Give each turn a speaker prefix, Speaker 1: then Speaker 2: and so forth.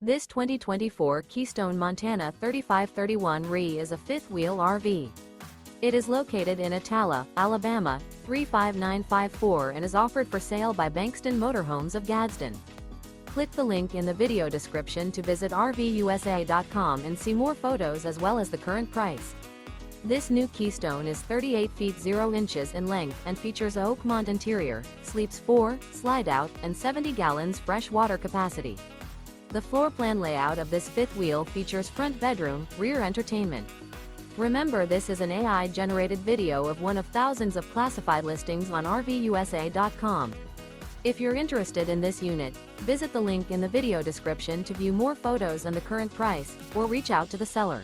Speaker 1: This 2024 Keystone Montana 3531 RE is a fifth-wheel RV. It is located in Attalla, Alabama, 35954 and is offered for sale by Bankston Motorhomes of Gadsden. Click the link in the video description to visit RVUSA.com and see more photos as well as the current price. This new Keystone is 38 feet 0 inches in length and features OAKMONT interior, sleeps 4, Slideout, and 70 gallons fresh water capacity. The floor plan layout of this fifth wheel features front bedroom, rear entertainment. Remember, this is an AI-generated video of one of thousands of classified listings on RVUSA.com. If you're interested in this unit, visit the link in the video description to view more photos and the current price, or reach out to the seller.